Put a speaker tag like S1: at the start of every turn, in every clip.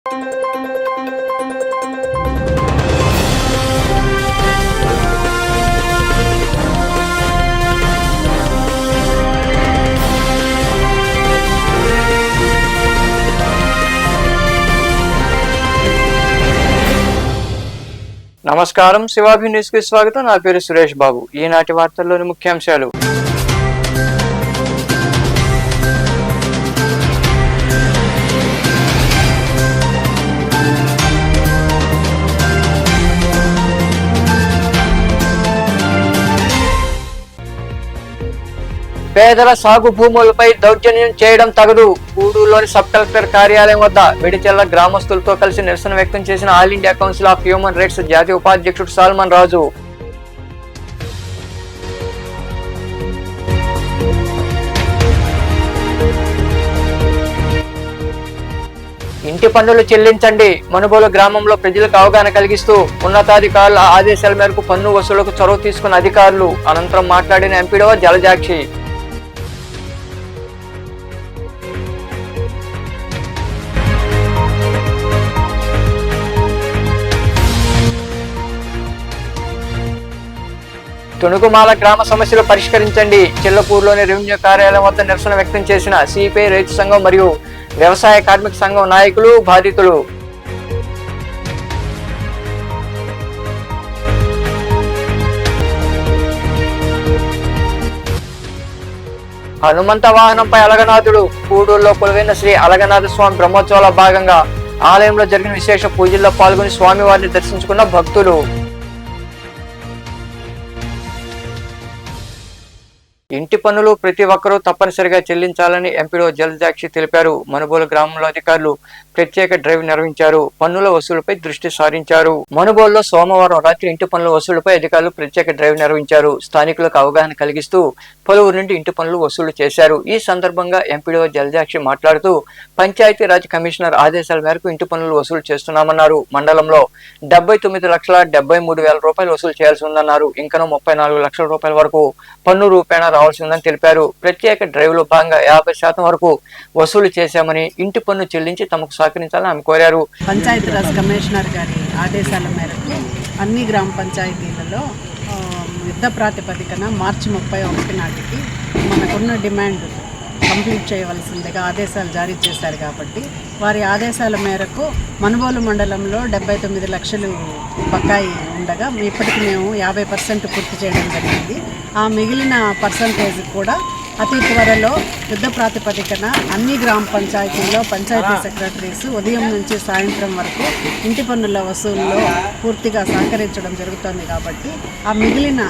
S1: నమస్కారం, శివాభి న్యూస్ కి స్వాగతం. నా పేరు సురేష్ బాబు. ఈనాటి వార్తల్లోని ముఖ్యాంశాలు. పేదల సాగు భూములపై దౌర్జన్యం చేయడం తగదు. గూడూరులోని సబ్ కలెక్టర్ కార్యాలయం వద్ద మిడిచెల్ల గ్రామస్తులతో కలిసి నిరసన వ్యక్తం చేసిన all India council of human rights జాతీయ ఉపాధ్యక్షుడు సాల్మన్ రాజు. ఇంటి పన్నులు చెల్లించండి. మనుబోలు గ్రామంలో ప్రజలకు అవగాహన కలిగిస్తూ ఉన్నతాధికారుల ఆదేశాల మేరకు పన్ను వసూలుకు చొరవ తీసుకున్న అధికారులు. అనంతరం మాట్లాడిన ఎంపీడో జలజాక్షి. తుణుగుమాల గ్రామ సమస్యలు పరిష్కరించండి. చిల్లపూరులోని రెవెన్యూ కార్యాలయం వద్ద నిరసన వ్యక్తం చేసిన సిపిఐ రైతు సంఘం మరియు వ్యవసాయ కార్మిక సంఘం నాయకులు, బాధితులు. హనుమంత వాహనంపై అలగనాథుడు. గూడూరులో కొలువైన శ్రీ అలగనాథ స్వామి బ్రహ్మోత్సవాల భాగంగా ఆలయంలో జరిగిన విశేష పూజల్లో పాల్గొని స్వామివారిని దర్శించుకున్న భక్తులు. ఇంటి పన్నులు ప్రతి ఒక్కరూ తప్పనిసరిగా చెల్లించాలని ఎంపీడో జలజాక్షి తెలిపారు. మనుబోలు గ్రామంలో అధికారులు ప్రత్యేక డ్రైవ్ నిర్వహించారు. పన్నుల వసూలుపై దృష్టి సారించారు. మనుబోలులో సోమవారం రాత్రి ఇంటి పన్నుల వసూలుపై అధికారులు ప్రత్యేక డ్రైవ్ నిర్వహించారు. స్థానికులకు అవగాహన కలిగిస్తూ పలువురు నుండి ఇంటి పన్నులు వసూలు చేశారు. ఈ సందర్భంగా ఎంపీడో జలజాక్షి మాట్లాడుతూ పంచాయతీరాజ్ కమిషనర్ ఆదేశాల మేరకు ఇంటి పన్నులు వసూలు చేస్తున్నామన్నారు. మండలంలో 79,73,000 రూపాయలు వసూలు చేయాల్సి ఉందన్నారు. ఇంకనూ 34 లక్షల రూపాయల వరకు పన్ను రూపేణా రావాల్సి ఉందని తెలిపారు. ప్రత్యేక డ్రైవ్ లో భాగంగా 50% వరకు వసూలు చేశామని, ఇంటి పన్ను చెల్లించి తమకు సహకరించాలని ఆమె కోరారు.
S2: పంచాయతీరాజ్ కమిషనర్ గారి ఆదేశాల మేరకు అన్ని గ్రామ పంచాయతీలలో యుద్ధ ప్రాతిపదికన మార్చి 31 నాటికి మనకున్న డిమాండ్ కంప్లీట్ చేయవలసిందిగా ఆదేశాలు జారీ చేశారు. కాబట్టి వారి ఆదేశాల మేరకు మనుబోలు మండలంలో 79 లక్షలు బకాయి ఉండగా ఇప్పటికి మేము 50% పూర్తి చేయడం జరిగింది. ఆ మిగిలిన పర్సంటేజ్ కూడా అతి త్వరలో యుద్ధ ప్రాతిపదికన అన్ని గ్రామ పంచాయతీల్లో పంచాయతీ సెక్రటరీస్ ఉదయం నుంచి సాయంత్రం వరకు ఇంటి పన్నుల వసూలులో పూర్తిగా సహకరించడం జరుగుతుంది. కాబట్టి ఆ మిగిలిన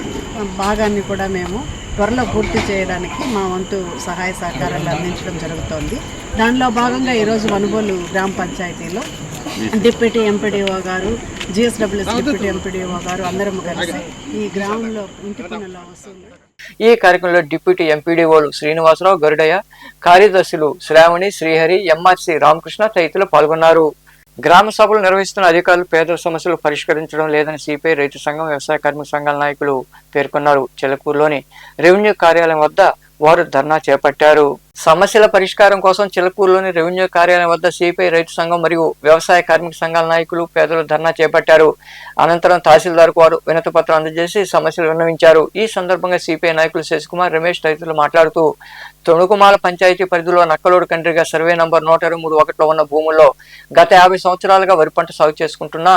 S2: భాగాన్ని కూడా మేము త్వరలో పూర్తి చేయడానికి మా వంతు సహాయ సహకారాలు అందించడం జరుగుతోంది. దానిలో భాగంగా ఈరోజు మనుబోలు గ్రామ పంచాయతీలో డిప్యూటీ ఎంపీడీఓ గారు, జిఎస్డబ్ల్యూఎస్ డిప్యూటీ ఎంపీడీఓ గారు అందరం కలిసి ఈ గ్రామంలో ఇంటి పన్నుల వసూలు.
S1: ఈ కార్యక్రమంలో డిప్యూటీ ఎంపీడీఓలు శ్రీనివాసరావు, గరుడయ్య, కార్యదర్శులు శ్రావణి, శ్రీహరి, ఎంఆర్సి రామకృష్ణ తదితరులు పాల్గొన్నారు. గ్రామ సభలు నిర్వహిస్తున్న అధికారులు పేదల సమస్యలు పరిష్కరించడం లేదని సిపిఐ రైతు సంఘం, వ్యవసాయ కార్మిక సంఘాల నాయకులు పేర్కొన్నారు. చిలకూరులోని రెవెన్యూ కార్యాలయం వద్ద వారు ధర్నా చేపట్టారు. సమస్యల పరిష్కారం కోసం చిలకూరులోని రెవెన్యూ కార్యాలయం వద్ద సిపిఐ రైతు సంఘం మరియు వ్యవసాయ కార్మిక సంఘాల నాయకులు, పేదలు ధర్నా చేపట్టారు. అనంతరం తహసీల్దార్కు వారు వినతి పత్రం అందజేసి సమస్యలు విన్నవించారు. ఈ సందర్భంగా సిపిఐ నాయకులు శశికుమార్, రమేష్ తదితరులు మాట్లాడుతూ తొణుకుమాల పంచాయతీ పరిధిలో నక్కలోడు కండ్రిగా సర్వే నంబర్ 123-1లో ఉన్న భూముల్లో గత 50 సంవత్సరాలుగా వరి పంట సాగు చేసుకుంటున్న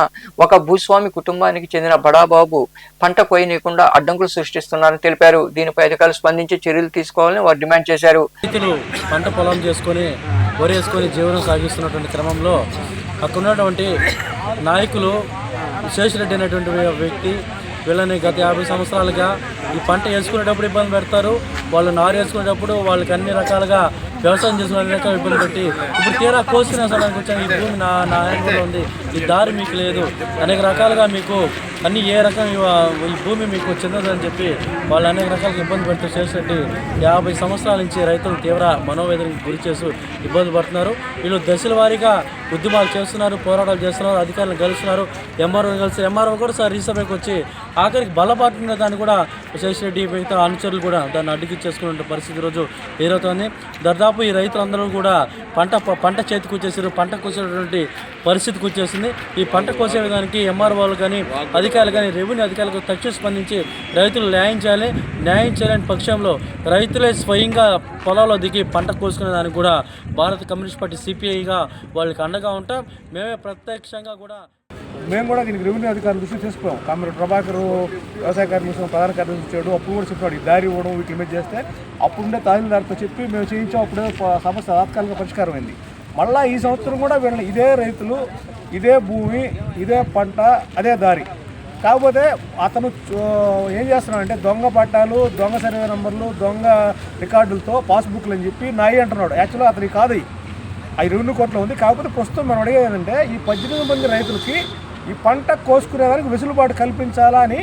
S1: ఒక భూస్వామి కుటుంబానికి చెందిన బడాబాబు పంట కోయనీయకుండా అడ్డంకులు సృష్టిస్తున్నారని తెలిపారు. దీనిపై అధికారులు స్పందించి చర్యలు తీసుకోవాలని వారు డిమాండ్ చేశారు.
S3: పంట పొలం చేసుకొని వరి వేసుకొని జీవనం సాగిస్తున్నటువంటి క్రమంలో అక్కడ ఉన్నటువంటి నాయకులు శేషిరెడ్డి అనేటువంటి వ్యక్తి వీళ్ళని గత 50 సంవత్సరాలుగా ఈ పంట వేసుకునేటప్పుడు ఇబ్బంది పెడతారు. వాళ్ళు నారు వేసుకునేటప్పుడు వాళ్ళకి అన్ని రకాలుగా వ్యవసాయం చేసుకునే రకాల ఇబ్బంది పెట్టి ఇప్పుడు తీరా కోసుకునే సమయానికి వచ్చాను. ఈ భూమి నా ఆయనలో ఉంది, ఈ దారి మీకు లేదు, అనేక రకాలుగా మీకు అన్ని ఏ రకం ఈ భూమి మీకు చెందదని చెప్పి వాళ్ళు అనేక రకాలుగా ఇబ్బంది పెడుతూ చేసినట్టు 50 సంవత్సరాల నుంచి రైతులు తీవ్ర మనోవేదనకు గురి చేస్తూ ఇబ్బంది పడుతున్నారు. వీళ్ళు దశల వారీగా ఉద్యమాలు చేస్తున్నారు, పోరాటాలు చేస్తున్నారు, అధికారులు కలుస్తున్నారు, ఎంఆర్ఓ కలిసి ఎంఆర్ఓ కూడా సార్ రీసభకు వచ్చి ఆఖరికి బలపాటున్న దాన్ని కూడా శేషిరెడ్డి మిగతా అనుచరులు కూడా దాన్ని అడ్డుకిచ్చేసుకునే పరిస్థితి రోజు ఎదురవుతోంది. దాదాపు ఈ రైతులందరూ కూడా పంట చేతికి వచ్చేసారు, పంట కోసేటువంటి పరిస్థితికి వచ్చేసింది. ఈ పంట కోసే విధానికి ఎంఆర్ఓలు కానీ అధికారులు కానీ రెవెన్యూ అధికారులకు తక్షణ స్పందించి రైతులు న్యాయం చేయలేని పక్షంలో రైతులే స్వయంగా పొలాల్లో దిగి పంట కోసుకునే దానికి కూడా భారత కమ్యూనిస్ట్ పార్టీ సిపిఐగా వాళ్ళకి అండగా ఉంటాం. మేమే ప్రత్యక్షంగా కూడా
S4: మేము కూడా దీనికి రెవెన్యూ అధికారులు దృష్టి తీసుకున్నాం. కామ్రేడ్ ప్రభాకర్ వ్యవసాయ కార్మిక ప్రధాన కార్యదర్శి ఇచ్చాడు, అప్పుడు కూడా చెప్పాడు ఈ దారి ఇవ్వడం వీటి మీద చేస్తే అప్పుడుండే తహసీల్దార్తో చెప్పి మేము చేయించాం. అప్పుడే సమస్య తాత్కాలిక పరిష్కారం అయింది. మళ్ళీ ఈ సంవత్సరం కూడా వీళ్ళని ఇదే రైతులు, ఇదే భూమి, ఇదే పంట, అదే దారి. కాకపోతే అతను ఏం చేస్తున్నాడంటే దొంగ పట్టాలు, దొంగ సర్వే నెంబర్లు, దొంగ రికార్డులతో పాస్బుక్లు అని చెప్పి నాయి అంటున్నాడు. యాక్చువల్గా అతనికి కాదు, అవి రెవెన్యూ కోర్టులో ఉంది. కాకపోతే ప్రస్తుతం మనం అడిగేది ఏంటంటే ఈ 18 మంది రైతులకి ఈ పంట కోసుకునేదానికి వెసులుబాటు కల్పించాలా అని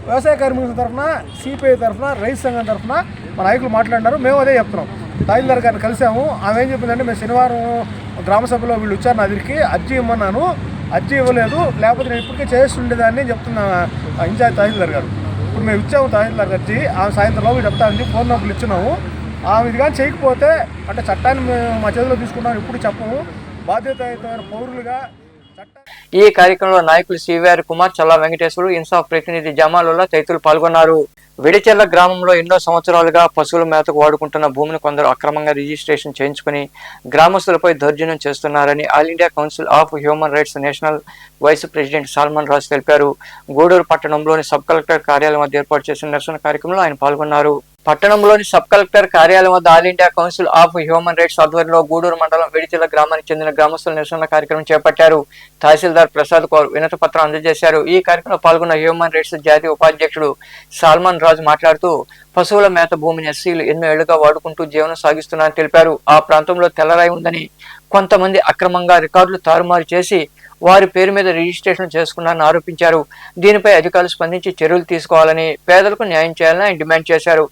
S4: వ్యవసాయ కార్మికుల తరఫున, సిపిఐ తరఫున, రైతు సంఘం తరఫున మన నాయకులు మాట్లాడినారు. మేము అదే చెప్తున్నాం. తహసీల్దార్ గారిని కలిసాము. ఆమె ఏం చెప్పిందంటే మేము శనివారం గ్రామ సభలో వీళ్ళు వచ్చారు, నా దగ్గరికి అర్జీ ఇమ్మన్నాను, అర్జీ ఇవ్వలేదు, లేకపోతే నేను ఇప్పటికే చేస్తుండేదాన్ని చెప్తున్నా ఇన్ఛార్జ్ తహసీల్దార్ గారు. ఇప్పుడు మేము ఇచ్చాము తహసీల్దార్ గారికి, ఆమె సాయంత్రంలో చెప్తానండి, ఫోన్ నంబర్లు ఇచ్చినాము. ఆమె ఇది కానీ చేయకపోతే అంటే చట్టాన్ని మేము మా చేతిలో తీసుకున్నాం, ఇప్పుడు చెప్పము. బాధ్యతాయుతమైన పౌరులుగా
S1: ఈ కార్యక్రమంలో నాయకులు సివిఆర్ కుమార్, చల్లా వెంకటేశ్వరు, ఇన్సాఫ్ ప్రతినిధి జమాలుల్లా తదితరులు పాల్గొన్నారు. విడిచెర్ల గ్రామంలో ఎన్నో సంవత్సరాలుగా పశువుల మేతకు వాడుకుంటున్న భూమిని కొందరు అక్రమంగా రిజిస్ట్రేషన్ చేయించుకుని గ్రామస్తులపై దౌర్జన్యం చేస్తున్నారని all India council of human rights national vice president Salman Raj తెలిపారు. గూడూరు పట్టణంలోని సబ్ కలెక్టర్ కార్యాలయం వద్ద ఏర్పాటు చేసిన నిరసన కార్యక్రమంలో ఆయన పాల్గొన్నారు. పట్టణంలోని సబ్ కలెక్టర్ కార్యాలయం వద్ద all India council of human rights ఆధ్వర్యంలో గూడూరు మండలం విడిచెర్ల గ్రామానికి చెందిన గ్రామస్తుల నిరసన కార్యక్రమం చేపట్టారు. తహసీల్దార్ ప్రసాద్ కౌర్ వినతి పత్రం అందజేశారు. ఈ కార్యక్రమంలో పాల్గొన్న హ్యూమన్ రైట్స్ జాతీయ ఉపాధ్యక్షుడు సల్మాన్ రాజ్ మాట్లాడుతూ పశువుల మేత భూమిని ఎస్సీలు ఎన్నో ఏళ్లుగా వాడుకుంటూ జీవనం సాగిస్తున్నారని తెలిపారు. ఆ ప్రాంతంలో తెల్లరాయి ఉందని కొంతమంది అక్రమంగా రికార్డులు తారుమారు చేసి వారి పేరు మీద రిజిస్ట్రేషన్ చేసుకున్నారని ఆరోపించారు. దీనిపై అధికారులు స్పందించి చర్యలు తీసుకోవాలని, పేదలకు న్యాయం చేయాలని ఆయన డిమాండ్ చేశారు.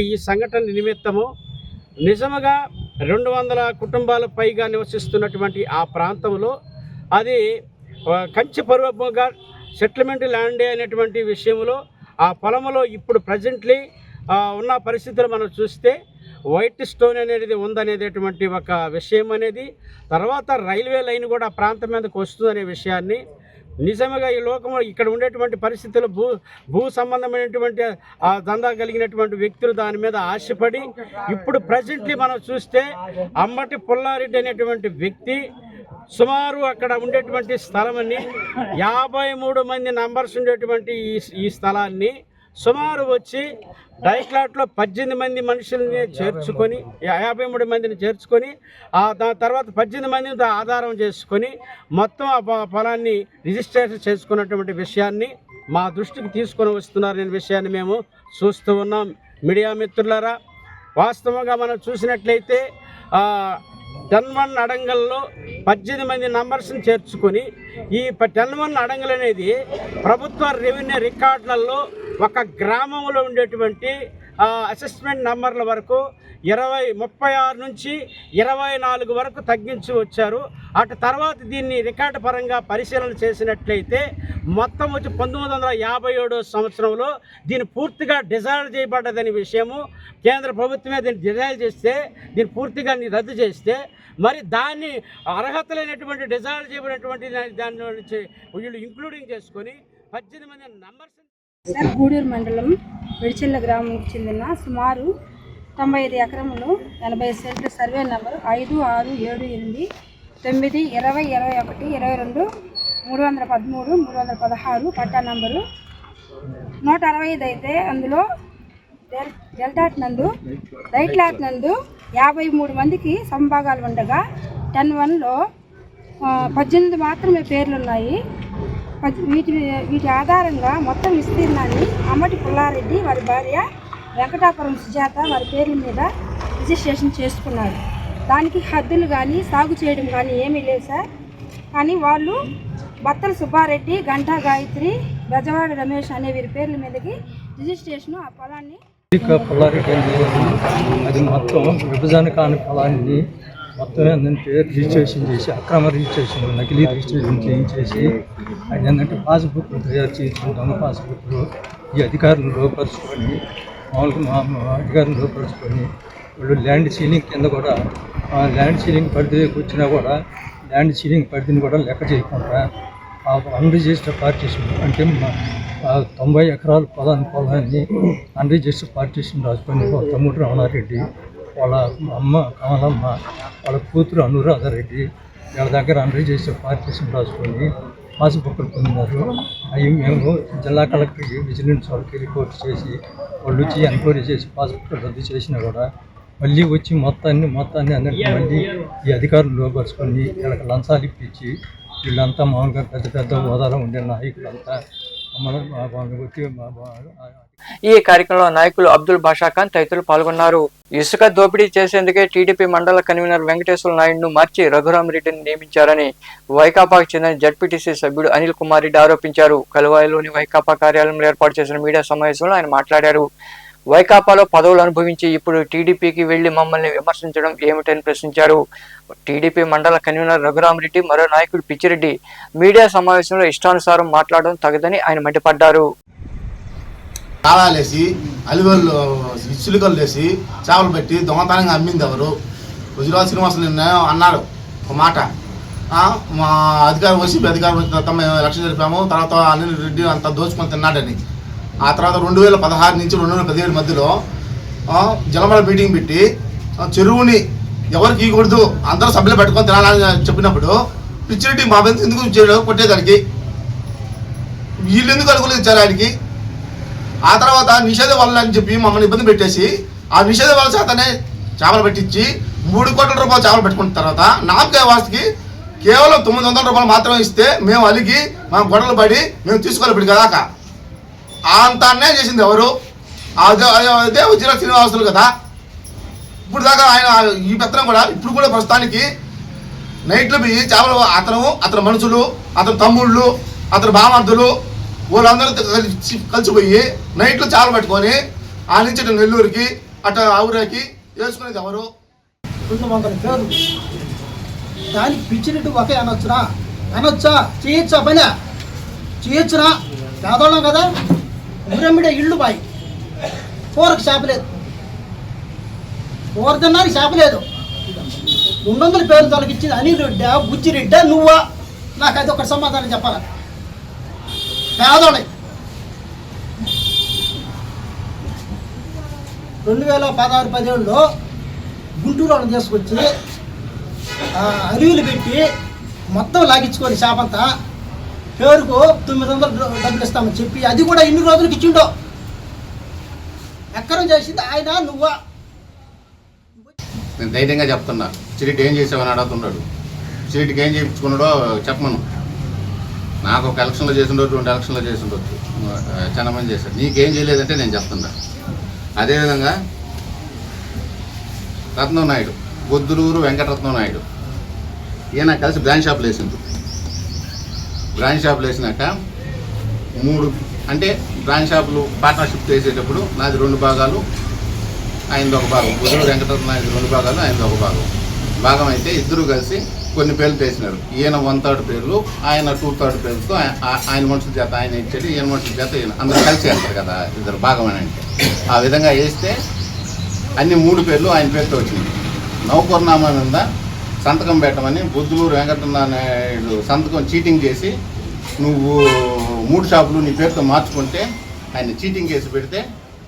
S5: ఈ సంఘటన నిమిత్తము నిజముగా 200 కుటుంబాల పైగా నివసిస్తున్నటువంటి ఆ ప్రాంతంలో అది కంచి పర్వముగా సెటిల్మెంట్ ల్యాండ్ అనేటువంటి విషయంలో ఆ పొలంలో ఇప్పుడు ప్రజెంట్లీ ఉన్న పరిస్థితులు మనం చూస్తే వైట్ స్టోన్ అనేది ఉందనేటటువంటి ఒక విషయం అనేది, తర్వాత రైల్వే లైన్ కూడా ఆ ప్రాంతం మీదకి వస్తుందనే విషయాన్ని, నిజంగా ఈ లోకంలో ఇక్కడ ఉండేటువంటి పరిస్థితులు భూ సంబంధమైనటువంటి ఆ దందా కలిగినటువంటి వ్యక్తులు దాని మీద ఆశపడి ఇప్పుడు ప్రజెంట్లీ మనం చూస్తే అమ్మటి పుల్లారెడ్డి అనేటువంటి వ్యక్తి సుమారు అక్కడ ఉండేటువంటి స్థలమని 53 మంది నంబర్స్ ఉండేటువంటి ఈ స్థలాన్ని సుమారు వచ్చి డైక్లాట్లో 18 మంది మనుషుల్ని చేర్చుకొని 53 మందిని చేర్చుకొని దాని తర్వాత 18 మందిని ఆధారం చేసుకొని మొత్తం ఆ పొలాన్ని రిజిస్ట్రేషన్ చేసుకున్నటువంటి విషయాన్ని మా దృష్టికి తీసుకొని వస్తున్నారనే విషయాన్ని మేము చూస్తూ ఉన్నాం. మీడియా మిత్రులారా, వాస్తవంగా మనం చూసినట్లయితే 10-1 అడంగల్లో 18 మంది నంబర్స్ని చేర్చుకొని ఈ 10-1 అడంగల్ అనేది ప్రభుత్వ రెవెన్యూ రికార్డులలో ఒక గ్రామంలో ఉండేటువంటి అసెస్మెంట్ నంబర్ల వరకు 36 నుంచి 24 వరకు తగ్గించి వచ్చారు. అటు తర్వాత దీన్ని రికార్డు పరంగా పరిశీలన చేసినట్లయితే మొత్తం వచ్చి 1957 సంవత్సరంలో దీన్ని పూర్తిగా డిజాల్వ్ చేయబడ్డదని విషయము, కేంద్ర ప్రభుత్వమే దీన్ని డిజాల్వ్ చేస్తే, దీన్ని పూర్తిగా రద్దు చేస్తే, మరి దాన్ని అర్హత లేనటువంటి డిజాల్వ్ చేయబడినటువంటి దాని నుంచి వీళ్ళు ఇంక్లూడింగ్ చేసుకొని 18 మంది నంబర్స్.
S6: సార్, గూడూరు మండలం విడిచెర్ల గ్రామానికి చెందిన సుమారు 95 ఎకరములు 80 సెంట్లు సర్వే నెంబర్ 5678 9 20 21 22 313 316 పట్టా నంబరు 165 అయితే అందులో రైట్ లాట్ నందు 53 మందికి సంభాగాలు ఉండగా 10-1లో 18 మాత్రమే పేర్లు ఉన్నాయి. వీటి ఆధారంగా మొత్తం విస్తీర్ణాన్ని అమ్మటి పుల్లారెడ్డి వారి భార్య వెంకటాపురం సుజాత వారి పేర్ల మీద రిజిస్ట్రేషన్ చేసుకున్నారు. దానికి హద్దులు కానీ సాగు చేయడం కానీ ఏమీ లేదు సార్. కానీ వాళ్ళు బత్తల సుబ్బారెడ్డి, గంటా గాయత్రి, బెజవాడ రమేష్ అనే వీరి పేర్ల మీదకి రిజిస్ట్రేషన్ ఆ పొలాన్ని
S7: పొలారెడ్డి అది మొత్తం విభజన కాని పొలాన్ని మొత్తం ఏంటంటే రిజిస్ట్రేషన్ చేసి అక్రమ రిజిస్ట్రేషన్ నకిలీ రిజిస్ట్రేషన్ చేయించేసి ఆయన ఏంటంటే పాస్బుక్లు తయారు చేసి దొంగ పాస్బుక్లు ఈ అధికారులను లోపరుచుకొని మామూలుగా అధికారులను లోపరుచుకొని వాళ్ళు ల్యాండ్ సీలింగ్ కింద కూడా ల్యాండ్ సీలింగ్ పరిధికి వచ్చినా కూడా ల్యాండ్ సీలింగ్ పరిధిని కూడా లెక్క చేయకుండా అన్రిజిస్టర్డ్ పార్టీషన్ అంటే 90 ఎకరాల పొలాన్ని అన్రిజిస్టర్డ్ పార్టీషన్ రాసుకొని వాళ్ళ తమ్ముడు రమణారెడ్డి, వాళ్ళ అమ్మ కమలమ్మ, వాళ్ళ కూతురు అనురాధారెడ్డి వీళ్ళ దగ్గర అన్రిజిస్టర్డ్ పార్టీషన్ రాసుకొని పాస్బుక్లు పొందినారు. అవి మేము జిల్లా కలెక్టర్కి విజిలెన్స్ వాళ్ళకి రిపోర్ట్ చేసి వాళ్ళు వచ్చి ఎంక్వైరీ చేసి పాస్బుక్లు రద్దు చేసినా కూడా మళ్ళీ వచ్చి మొత్తాన్ని అందరికీ మళ్ళీ ఈ అధికారులు లోపరుచుకొని వీళ్ళకి లంచాలు ఇప్పించి వీళ్ళంతా మామూలుగా పెద్ద హోదాలో ఉండే నాయకులంతా
S1: ఈ కార్యక్రమంలో నాయకులు అబ్దుల్ బాషా ఖాన్ తదితరులు పాల్గొన్నారు. ఇసుక దోపిడీ చేసేందుకే టీడీపీ మండల కన్వీనర్ వెంకటేశ్వర నాయుడును మార్చి రఘురామరెడ్డిని నియమించారని వైకాపాకు చెందిన జడ్పీటీసీ సభ్యుడు అనిల్ కుమార్ రెడ్డి ఆరోపించారు. కలువాయిలోని వైకాపా కార్యాలయంలో ఏర్పాటు చేసిన మీడియా సమావేశంలో ఆయన మాట్లాడారు. వైకాపాలో పదవులు అనుభవించి ఇప్పుడు టీడీపీకి వెళ్లి మమ్మల్ని విమర్శించడం ఏమిటని ప్రశ్నించారు. టీడీపీ మండల కన్వీనర్ రఘురామరెడ్డి, మరో నాయకుడు పిచ్చిరెడ్డి మీడియా సమావేశంలో ఇష్టానుసారం మాట్లాడడం తగదని ఆయన మండిపడ్డారు.
S8: తాళాలేసి అలివల్లు ఇసులుకలు వేసి చేపలు పెట్టి దొంగతనంగా అమ్మింది ఎవరు? గుజరాత్ శ్రీనివాసులు నిన్న అన్నాడు ఒక మాట, మా అధికారం వైసీపీ అధికారం వచ్చిన తర్వాత మేము ఎలక్షన్ జరిపాము, తర్వాత అనిల్ రెడ్డి అంతా దోచుకొని తిన్నాడని. ఆ తర్వాత 2016 నుంచి 2017 మధ్యలో జలమల మీటింగ్ పెట్టి చెరువుని ఎవరికి ఇవ్వకూడదు అందరూ సభ్యులు పెట్టుకొని తినాలని చెప్పినప్పుడు పిచ్చిరెడ్డి మా బంధు ఎందుకు కొట్టేదానికి, వీళ్ళు ఎందుకు అనుకోలేదు ఇచ్చారు ఆయనకి. ఆ తర్వాత నిషేధ వల్ల అని చెప్పి మమ్మల్ని ఇబ్బంది పెట్టేసి ఆ నిషేధ వల్ల చేతనే చేపలు పెట్టించి 3 కోట్ల రూపాయలు చేపలు పెట్టుకున్న తర్వాత నామకాయ వాసుకి కేవలం 900 రూపాయలు మాత్రమే ఇస్తే మేము అలిగి మా గొడవలు పడి మేము తీసుకోవాలి ఇప్పుడు కదాక. అంత అన్యాయం చేసింది ఎవరు? అదే వజ్ర శ్రీనివాసులు కదా. ఇప్పుడు దాకా ఆయన ఈ పెత్తనం కూడా ఇప్పుడు కూడా ప్రస్తుతానికి నైట్లో పోయి చేపలు అతని మనుషులు, అతని తమ్ముళ్ళు, అతని బామర్దులు వాళ్ళందరూ కలిసిపోయి నైట్లో చేపలు పెట్టుకొని ఆ నుంచి అటు నెల్లూరుకి అటు ఆవురాకి వేసుకునేది ఎవరు?
S9: 200 పేరు దానికి పిచ్చినట్టు ఒకే అనొచ్చా చేయొచ్చా పని చేయొచ్చునా? పేదోళ్ళం కదా, ఊరమ్మిడే ఇళ్ళు బాయి కూరకు చేపలేదు, కూర తిన్నానికి చేపలేదు. 200 పేర్లు తొలగించింది అనిల్ రెడ్డా బుచ్చిరెడ్డా నువ్వా? నాకు అది ఒకటి సమాధానం చెప్పాలి. పేదోళ్ళ 2016-17లో గుంటూరు వాళ్ళని తీసుకొచ్చి అరువులు పెట్టి మొత్తం లాగించుకొని చేపంతా పేరుకు 900 డబ్బులు ఇస్తామని చెప్పి అది కూడా ఇన్ని రోజులకి ఇచ్చిండో. ఎక్కడం చేసింది ఆయన నువ్వా?
S8: నేను ధైర్యంగా చెప్తున్నా, చిరిటి ఏం చేసావని అడుగుతున్నాడు. చిరిటికి ఏం చేయించుకున్నాడో చెప్పమను. నాకు ఒక ఎలక్షన్లో చేసిండొచ్చు, 2 ఎలక్షన్లో చేసిండొచ్చు, చాలా మంది చేశారు. నీకేం చేయలేదంటే నేను చెప్తున్నా. అదేవిధంగా రత్నం నాయుడు, బొద్దులూరు వెంకటరత్నం నాయుడు, ఈయన కలిసి బ్రాంచ్ షాపులు వేసిండు. బ్రాంచ్ షాపులు వేసినాక 3 అంటే బ్రాంచ్ షాపులు పార్ట్నర్షిప్ చేసేటప్పుడు నాది 2 భాగాలు, ఆయనది 1 భాగం. బొద్దులూరు వెంకటరత్నం నాయుడు 2 భాగాలు, ఆయనది 1 భాగం అయితే ఇద్దరు కలిసి కొన్ని పేర్లు వేసినారు. ఈయన 1/3 పేర్లు, ఆయన 2/3 పేర్లతో ఆయన మనుషుల చేత ఆయన ఇచ్చేది, ఈయన మనుషుల చేత ఈయన అందరూ కలిసి వేస్తారు కదా ఇద్దరు భాగం అని అంటే. ఆ విధంగా వేస్తే అన్ని 3 పేర్లు ఆయన పేరుతో వచ్చింది. నౌకర్నామా మీద సంతకం పెట్టమని బొద్దులూరు వెంకటనాయుడు సంతకం చీటింగ్ చేసి నువ్వు 3 షాపులు నీ పేరుతో మార్చుకుంటే ఆయన చీటింగ్ కేసు పెడితే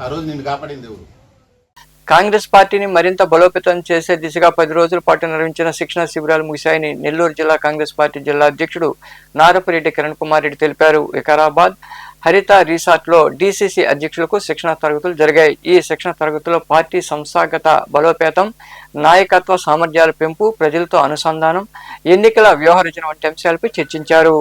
S8: ఆ రోజు నిన్ను కాపాడింది ఎవరు?
S1: కాంగ్రెస్ పార్టీని మరింత బలోపేతం చేసే దిశగా 10 రోజుల పాటు నిర్వహించిన శిక్షణ శిబిరాలు ముగిశాయని నెల్లూరు జిల్లా కాంగ్రెస్ పార్టీ జిల్లా అధ్యక్షుడు నారపురెడ్డి కిరణ్ కుమార్ రెడ్డి తెలిపారు. వికారాబాద్ హరిత రిసార్ట్లో డీసీసీ అధ్యక్షులకు శిక్షణ తరగతులు జరిగాయి. ఈ శిక్షణ తరగతుల్లో పార్టీ సంస్థాగత బలోపేతం, నాయకత్వ సామర్థ్యాల పెంపు, ప్రజలతో అనుసంధానం, ఎన్నికల వ్యూహరచన వంటి అంశాలపై చర్చించారు.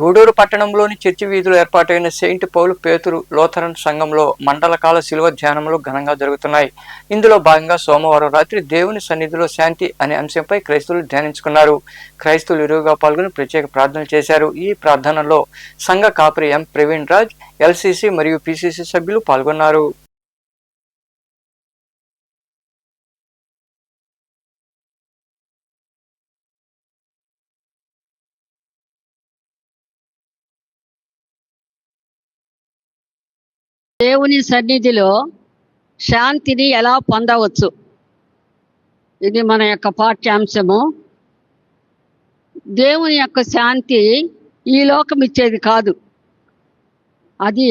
S1: గూడూరు పట్టణంలోని చర్చి వీధులు ఏర్పాటైన సెయింట్ పౌలు పేతురు లోథరన్ సంఘంలో మండలకాల శిలువ ధ్యానములు ఘనంగా జరుగుతున్నాయి. ఇందులో భాగంగా సోమవారం రాత్రి దేవుని సన్నిధిలో శాంతి అనే అంశంపై క్రైస్తవులు ధ్యానించుకున్నారు. క్రైస్తవులు ఇరువుగా పాల్గొని ప్రత్యేక ప్రార్థనలు చేశారు. ఈ ప్రార్థనలో సంఘ కాపరి ఎం ప్రవీణ్ రాజ్, ఎల్సిసి మరియు పిసిసి సభ్యులు పాల్గొన్నారు.
S10: దేవుని సన్నిధిలో శాంతిని ఎలా పొందవచ్చు, ఇది మన యొక్క పాఠ్యాంశము. దేవుని యొక్క శాంతి ఈ లోకం ఇచ్చేది కాదు, అది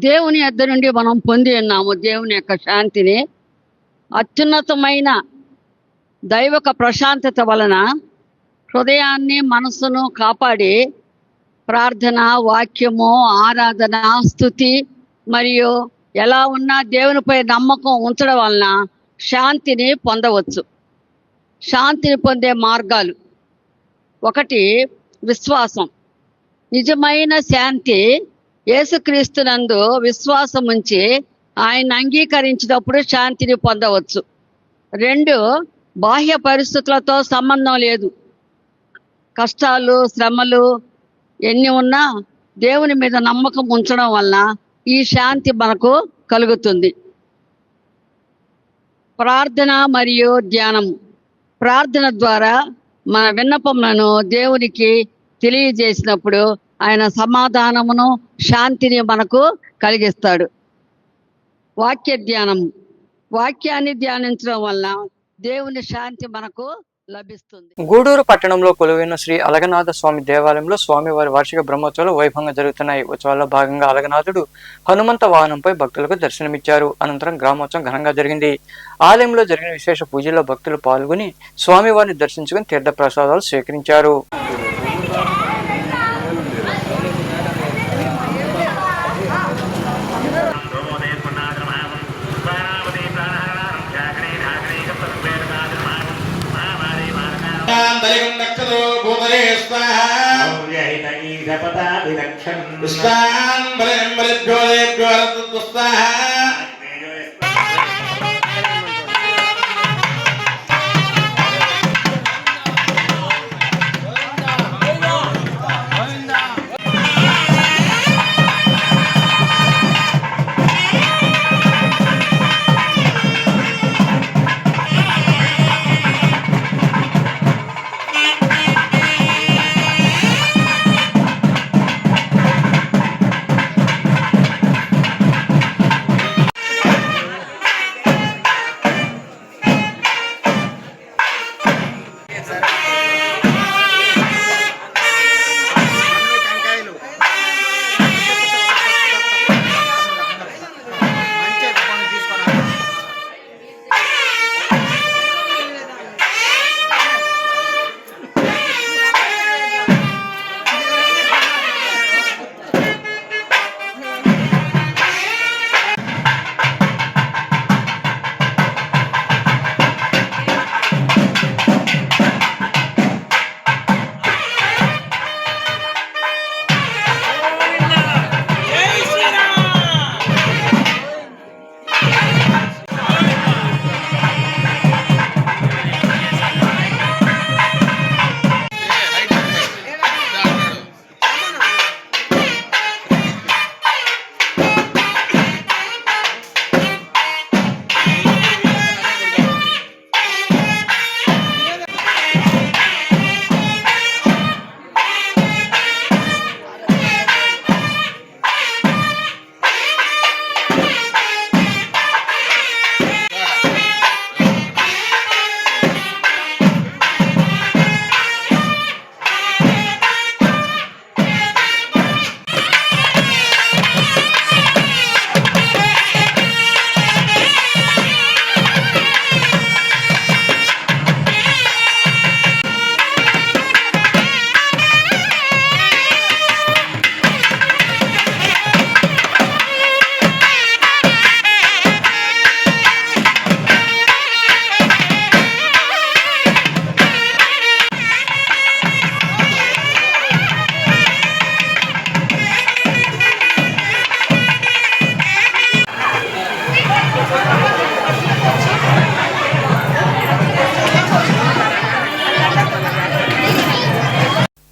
S10: దేవుని యొద్ద నుండి మనం పొంది ఉన్నాము. దేవుని యొక్క శాంతిని అత్యున్నతమైన దైవక ప్రశాంతత వలన హృదయాన్ని మనసును కాపాడి ప్రార్థన, వాక్యము, ఆరాధన, స్తుతి మరియు ఎలా ఉన్నా దేవునిపై నమ్మకం ఉంచడం వలన శాంతిని పొందవచ్చు. శాంతిని పొందే మార్గాలు: ఒకటి, విశ్వాసం. నిజమైన శాంతి యేసుక్రీస్తునందు విశ్వాసం ఉంచి ఆయన అంగీకరించినప్పుడు శాంతిని పొందవచ్చు. రెండు, బాహ్య పరిస్థితులతో సంబంధం లేదు. కష్టాలు, శ్రమలు ఎన్ని ఉన్నా దేవుని మీద నమ్మకం ఉంచడం వలన ఈ శాంతి మనకు కలుగుతుంది. ప్రార్థన మరియు ధ్యానం. ప్రార్థన ద్వారా మన విన్నపములను దేవునికి తెలియజేసినప్పుడు ఆయన సమాధానమును, శాంతిని మనకు కలిగిస్తాడు. వాక్య ధ్యానం. వాక్యాన్ని ధ్యానించడం వల్ల దేవుని శాంతి మనకు లభిస్తుంది.
S1: గూడూరు పట్టణంలో కొలువైన శ్రీ అలగనాథ స్వామి దేవాలయంలో స్వామివారి వార్షిక బ్రహ్మోత్సవాలు వైభవంగా జరుగుతున్నాయి. ఉత్సవాల్లో భాగంగా అలగనాథుడు హనుమంత వాహనంపై భక్తులకు దర్శనమిచ్చారు. అనంతరం గ్రామోత్సవం ఘనంగా జరిగింది. ఆలయంలో జరిగిన విశేష పూజల్లో భక్తులు పాల్గొని స్వామివారిని దర్శించుకుని తీర్థ ప్రసాదాలు స్వీకరించారు.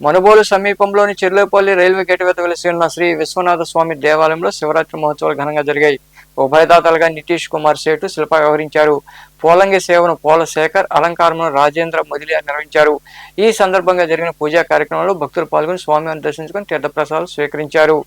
S1: మనుబోలు సమీపంలోని చెర్లేపల్లి రైల్వే గేట్ వద్ద వెలిసి ఉన్న శ్రీ విశ్వనాథ స్వామి దేవాలయంలో శివరాత్రి మహోత్సవాలు ఘనంగా జరిగాయి. ఉభయదాతలుగా నితీష్ కుమార్ సేటు శిల్ప వ్యవహరించారు. పోలంగి సేవను పోల శేఖర్, అలంకారమును రాజేంద్ర మొదలియార్ నిర్వహించారు. ఈ సందర్భంగా జరిగిన పూజా కార్యక్రమంలో భక్తులు పాల్గొని స్వామివారిని దర్శించుకుని తీర్థప్రసాదాలు స్వీకరించారు.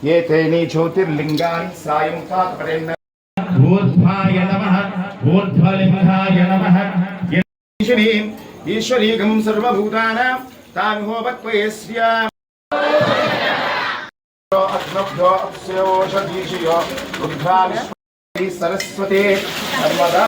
S8: ये तेनी ज्योतिर्लिंगानि सायं कात्परेण ऊर्ध्वाय नमः ऊर्ध्वलिंगाय नमः ईश्वरीगं सर्वभूतानां तामिहोपत्वयस्या अग्नभ्यो अप्स्योषधीषयो रुद्राविश्वती सरस्वती नर्मदा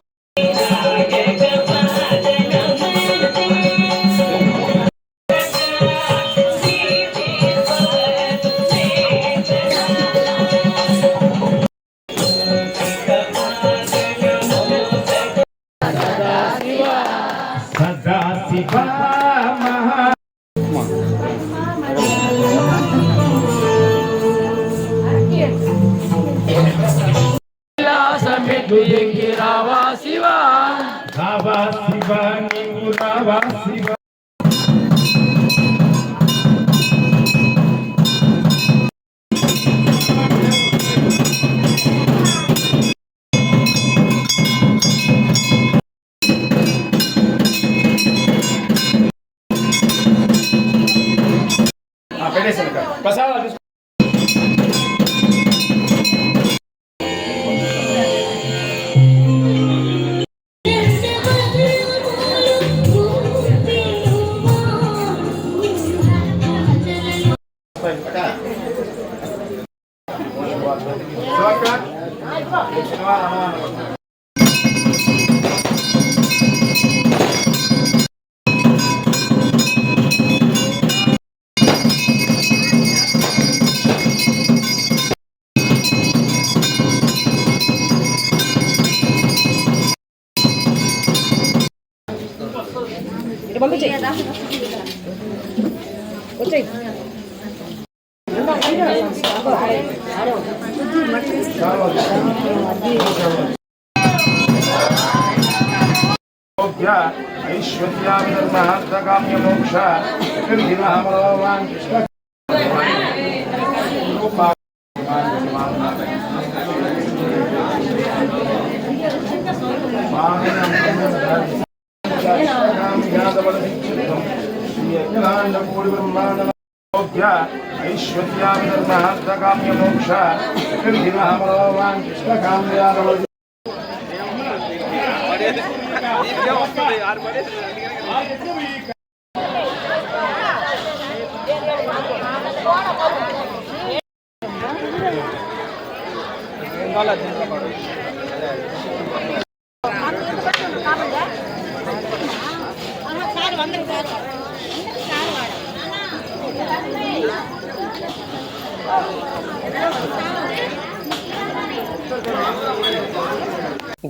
S8: ऐश्वर्यामिधर्महार्थकाम्य मोक्ष निर्दिनमरोवान् कृष्ण ऐश्वर्यामिधर्महार्थकाम्य मोक्ष निर्दिनमरोवान् कृष्ण काम्यादवल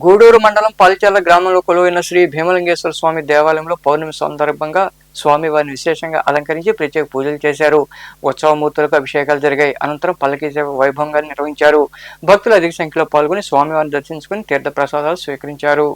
S1: గూడూరు మండలం పాలిచర్ల గ్రామంలో కొలువైన శ్రీ భీమలింగేశ్వర స్వామి దేవాలయంలో పౌర్ణమి సందర్భంగా స్వామివారిని విశేషంగా అలంకరించి ప్రత్యేక పూజలు చేశారు. ఉత్సవమూర్తులకు అభిషేకాలు జరిగాయి. అనంతరం పల్లకీ సేవ వైభవంగా నిర్వహించారు. భక్తులు అధిక సంఖ్యలో పాల్గొని స్వామివారిని దర్శించుకుని తీర్థప్రసాదాలు స్వీకరించారు.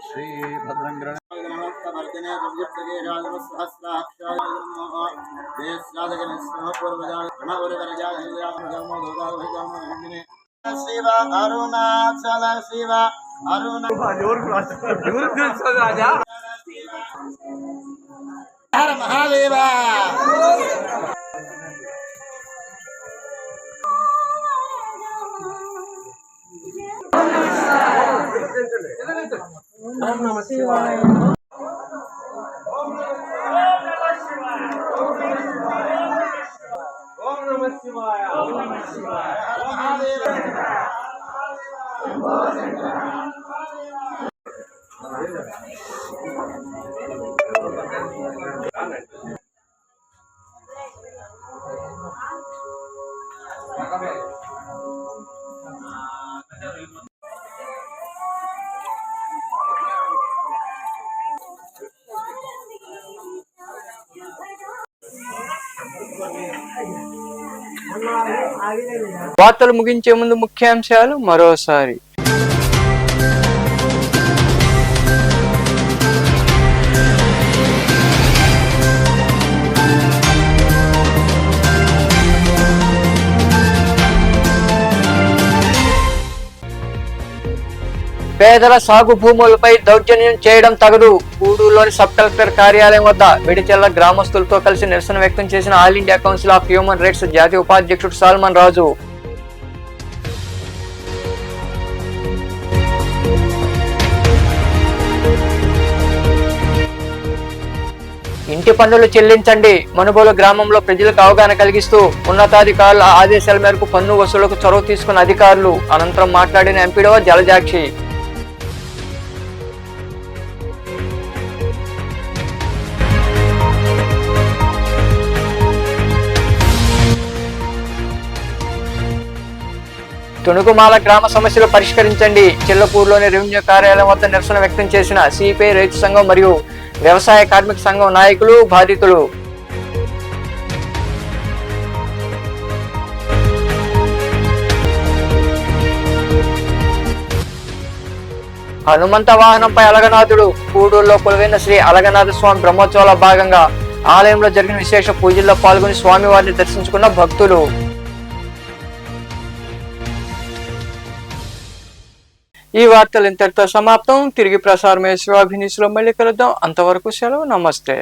S8: श्री भद्रंग्रण
S11: శివ అరుణాచల శివ అరుణ మహాదేవ ఓం నమ శివాయ
S1: వార్తలు ముగించే ముందు ముఖ్యాంశాలు మరోసారి. పేదల సాగు భూములపై దౌర్జన్యం చేయడం తగదు. గూడూరులోని సబ్ కలెక్టర్ కార్యాలయం వద్ద వెడిచెల్ల గ్రామస్తులతో కలిసి నిరసన వ్యక్తం చేసిన all India council of human rights జాతీయ ఉపాధ్యక్షుడు సాల్మన్ రాజు. ఇంటి పన్నులు చెల్లించండి. మనుబోలు గ్రామంలో ప్రజలకు అవగాహన కలిగిస్తూ ఉన్నతాధికారుల ఆదేశాల మేరకు పన్ను వసూలుకు చొరవ తీసుకున్న అధికారులు. అనంతరం మాట్లాడిన ఎంపీడో జలజాక్షి. తుణుకుమాల గ్రామ సమస్యలు పరిష్కరించండి. చిల్లపూరులోని రెవెన్యూ కార్యాలయం వద్ద నిరసన వ్యక్తం చేసిన సిపిఐ రైతు సంఘం మరియు వ్యవసాయ కార్మిక సంఘం నాయకులు, బాధితులు. హనుమంత వాహనంపై అలగనాథుడు. గూడూరులో కొలువైన శ్రీ అలగనాథ స్వామి బ్రహ్మోత్సవాల భాగంగా ఆలయంలో జరిగిన విశేష పూజల్లో పాల్గొని స్వామివారిని దర్శించుకున్న భక్తులు. ఈ వార్తలు ఇంతటితో సమాప్తం. తిరిగి ప్రసారమయ్యే శివాభినీసులో మళ్ళీ కలుద్దాం. అంతవరకు సెలవు. నమస్తే.